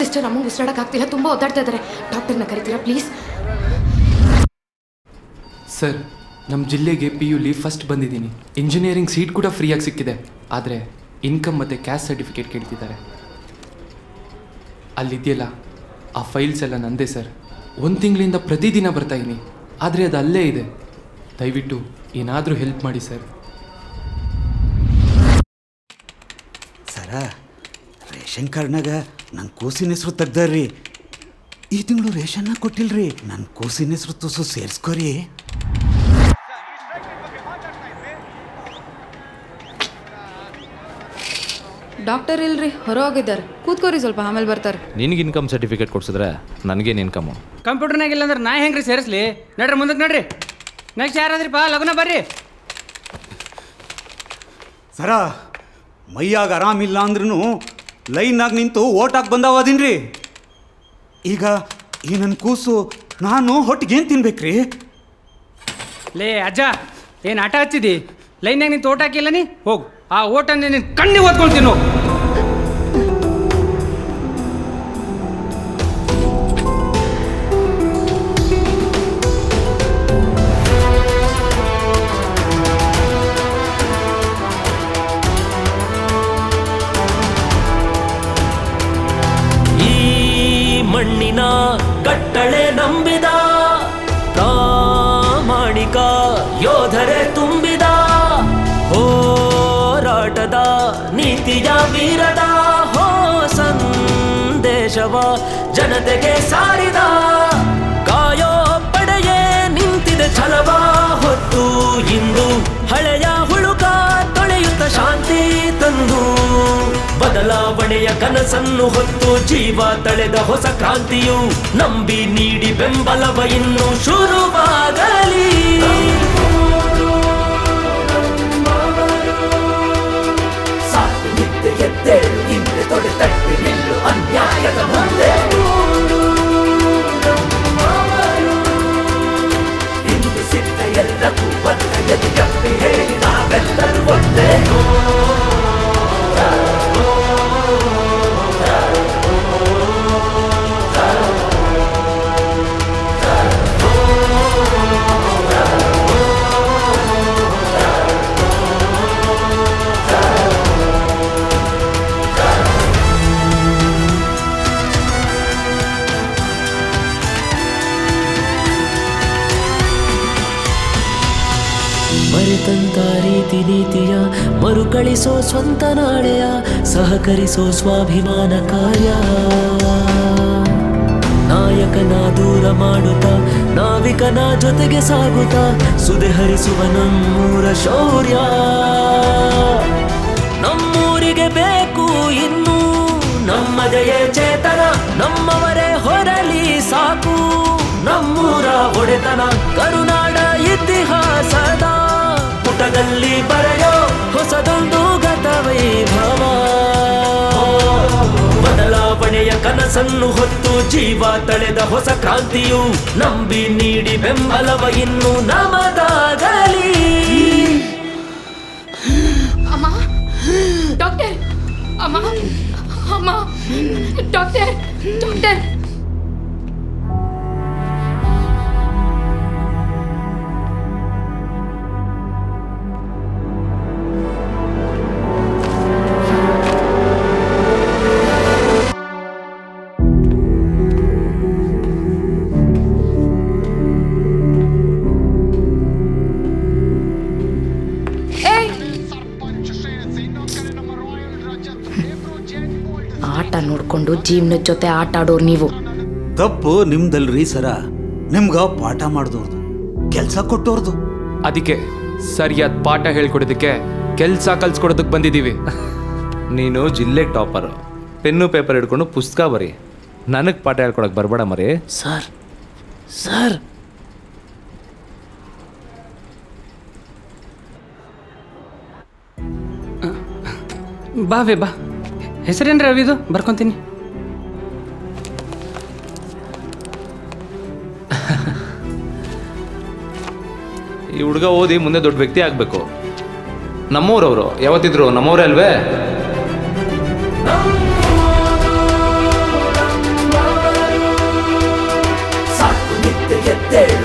Sister ಅಮ್ಮಂಗೆ ಉಸಿರಾಡೋಕ್ಕಾಗ್ತಿಲ್ಲ, ತುಂಬ ಒದ್ದಾಡ್ತಾ ಇದ್ದಾರೆ. ಡಾಕ್ಟರ್ನ ಕರಿತೀರಾ ಪ್ಲೀಸ್? ಸರ್, ನಮ್ಮ ಜಿಲ್ಲೆಗೆ PUಲಿ ಫಸ್ಟ್ ಬಂದಿದ್ದೀನಿ. ಇಂಜಿನಿಯರಿಂಗ್ ಸೀಟ್ ಕೂಡ ಫ್ರೀಯಾಗಿ ಸಿಕ್ಕಿದೆ. ಆದರೆ ಇನ್ಕಮ್ ಮತ್ತು ಕ್ಯಾಸ್ಟ್ ಸರ್ಟಿಫಿಕೇಟ್ ಕೇಳ್ತಿದ್ದಾರೆ. ಅಲ್ಲಿದೆಯಲ್ಲ ಆ ಫೈಲ್ಸ್ ಎಲ್ಲ ನಂದೇ ಸರ್. 1 ತಿಂಗಳಿಂದ ಪ್ರತಿದಿನ ಬರ್ತಾಯಿದ್ದೀನಿ, ಆದರೆ ಅದು ಅಲ್ಲೇ ಇದೆ. ದಯವಿಟ್ಟು ಏನಾದರೂ ಹೆಲ್ಪ್ ಮಾಡಿ ಸರ್. ಸರ, ರೇಷನ್ ಕಾರ್ಡ್ನಾಗ ನನ್ನ ಕೂಸಿನ ಹೆಸರು ತೆಗ್ದಾರ್ರಿ. ಈ ತಿಂಗಳು ರೇಷನ್ನ ಕೊಟ್ಟಿಲ್ರಿ. ನನ್ನ ಕೂಸಿನ ಹೆಸರು ತುಸು ಸೇರಿಸ್ಕೋರಿ. ಡಾಕ್ಟರ್ ಇಲ್ರಿ, ಹೊರ ಹೋಗಿದ್ದಾರೆ. ಕೂತ್ಕೋರಿ ಸ್ವಲ್ಪ, ಆಮೇಲೆ ಬರ್ತಾರೆ. ನಿನಗೆ ಇನ್ಕಮ್ ಸರ್ಟಿಫಿಕೇಟ್ ಕೊಡ್ಸಿದ್ರೆ ನನಗೇನು ಇನ್ಕಮು? ಕಂಪ್ಯೂಟರ್ನಾಗ ಇಲ್ಲ ಅಂದ್ರೆ ನಾ ಹೆಂಗ್ರಿ ಸೇರಿಸ್ಲಿ? ನಡ್ರಿ ಮುಂದಕ್ಕೆ ನಡ್ರಿ. ನೆಕ್ಸ್ಟ್ ಯಾರಾದ್ರಿಪ್ಪ? ಲಗ್ನ ಬರ್ರಿ. ಸರ, ಮೈಯಾಗ ಆರಾಮಿಲ್ಲ ಅಂದ್ರೂ ಲೈನ್ನಾಗ ನಿಂತು ಓಟ್ ಹಾಕಿ ಬಂದಾವದೀನ್ರಿ. ಈಗ ಈ ನನ್ನ ಕೂಸು ನಾನು ಹೊಟ್ಟಿಗೆ ಏನು ತಿನ್ಬೇಕ್ರಿ? ಲೇ ಅಜ್ಜ, ಏನು ಆಟ ಹಚ್ಚಿದಿ? ಲೈನ್ನಾಗ ನೀನು ತೋಟ ಹಾಕಿಲ್ಲ ನೀ? ಹೋಗು, ಆ ಓಟನ್ನು ನೀನು ಕಣ್ಣಿಗೆ ಓದ್ಕೊಳ್ತೀನಿ ಹೋಗು. ಮಣ್ಣಿನ ಕಟ್ಟಳೆ ನಂಬಿದ ಪ್ರಾಮಾಣಿಕ ಯೋಧರೆ ತುಂಬಿದ ಹೋರಾಟದ ನೀತಿಯ ವೀರದ ಸಂದೇಶವ ಜನತೆಗೆ ಸಾರಿದ ಕಾಯೋ ಪಡೆಯೇ ನಿಂತಿದೆ ಛಲವ ಹೊತ್ತು ಇಂದು ಹಳೆಯ ಹುಳುಕ ತೊಳೆಯುತ್ತ ಶಾಂತಿ ತಂದು ಬದಲಾವಣೆಯ ಕನಸನ್ನು ಹೊತ್ತು ಜೀವ ತಳೆದ ಹೊಸ ಕ್ರಾಂತಿಯು ನಂಬಿ ನೀಡಿ ಬೆಂಬಲವ ಇನ್ನು ಶುರುವಾಗಲಿ. ಸಾಕು ನಿದ್ದೆ ಎದ್ದೇಳು, ಹಿಂದೆ ತೊಡೆ ತಟ್ಟಿ ನಿಲ್ಲು ಅನ್ಯಾಯದ ಮುಂದೆ. ಇಂದು ಸಿದ್ಧ ಎಲ್ಲಕ್ಕೂ ಬಂದ ಎದೆಗಪ್ಪಿ ಹೇಳಿ ನಾವೆಲ್ಲರೂ ಒಂದೇ. ಮರೆತಂತ ರೀತಿ ನೀತಿಯ ಮರುಕಳಿಸೋ ಸ್ವಂತ ನಾಳೆಯ ಸಹಕರಿಸೋ ಸ್ವಾಭಿಮಾನ ಕಾರ್ಯ. ನಾಯಕನ ದೂರ ಮಾಡುತ್ತಾ ನಾವಿಕನ ಜೊತೆಗೆ ಸಾಗುತ್ತಾ ಸುದೆ ಹರಿಸುವ ನಮ್ಮೂರ ಶೌರ್ಯ. ನಮ್ಮೂರಿಗೆ ಬೇಕು ಇನ್ನು ನಮ್ಮದೆಯೇ ಚೇತನ, ನಮ್ಮವರೇ ಹೊರಲಿ ಸಾಕು ನಮ್ಮೂರ ಒಡೆತನ. ಕರುನಾಡ ಇತಿಹಾಸದ ಪುಟದಲ್ಲಿ ಬರೆಯೋ ಹೊಸದೊಂದು ಗತವೈಭವ. ಬದಲಾವಣೆಯ ಕನಸನ್ನು ಹೊತ್ತು ಜೀವ ತಳೆದ ಹೊಸ ಕ್ರಾಂತಿಯು ನಂಬಿ ನೀಡಿ ಬೆಂಬಲವ ಇನ್ನು ನಮದಾಗಲಿ. ಅಮ್ಮ, ಡಾಕ್ಟರ್, ಅಮ್ಮ, ಅಮ್ಮ, ಡಾಕ್ಟರ್, ಡಾಕ್ಟರ್. ಆಟ ನೋಡ್ಕೊಂಡು ಜೀವನದ ಜೊತೆ ಆಟ ಆಡೋರು ನೀವು. ತಪ್ಪು ನಿಮ್ದಲ್ರಿ ಸರ. ನಿಮ್ಗ ಪಾಠ ಮಾಡಿದವ್ರದು, ಕೆಲಸ ಕೊಟ್ಟವ್ರದು. ಅದಕ್ಕೆ ಸರಿಯಾದ ಪಾಠ ಹೇಳ್ಕೊಡೋದಕ್ಕೆ, ಕೆಲಸ ಕಲ್ಸ್ಕೊಡೋದಕ್ಕೆ ಬಂದಿದ್ದೀವಿ. ನೀನು ಜಿಲ್ಲೆಗೆ ಟಾಪರು, ಪೆನ್ನು ಪೇಪರ್ ಹಿಡ್ಕೊಂಡು ಪುಸ್ತಕ ಬರೀ, ನನಗೆ ಪಾಠ ಹೇಳ್ಕೊಡಕ್ಕೆ ಬರಬೇಡ ಮರಿ. ಸರ್ ಸರ್, ಬಾವೇ ಬಾ. ಹೆಸರೇನು ರವಿದು? ಬರ್ಕೊತೀನಿ. ಈ ಹುಡುಗ ಓದಿ ಮುಂದೆ ದೊಡ್ಡ ವ್ಯಕ್ತಿ ಆಗಬೇಕು. ನಮ್ಮೂರವರು ಯಾವತ್ತಿದ್ರು ನಮ್ಮೂರೇ ಅಲ್ವೇ? ಎದ್ದೇಳು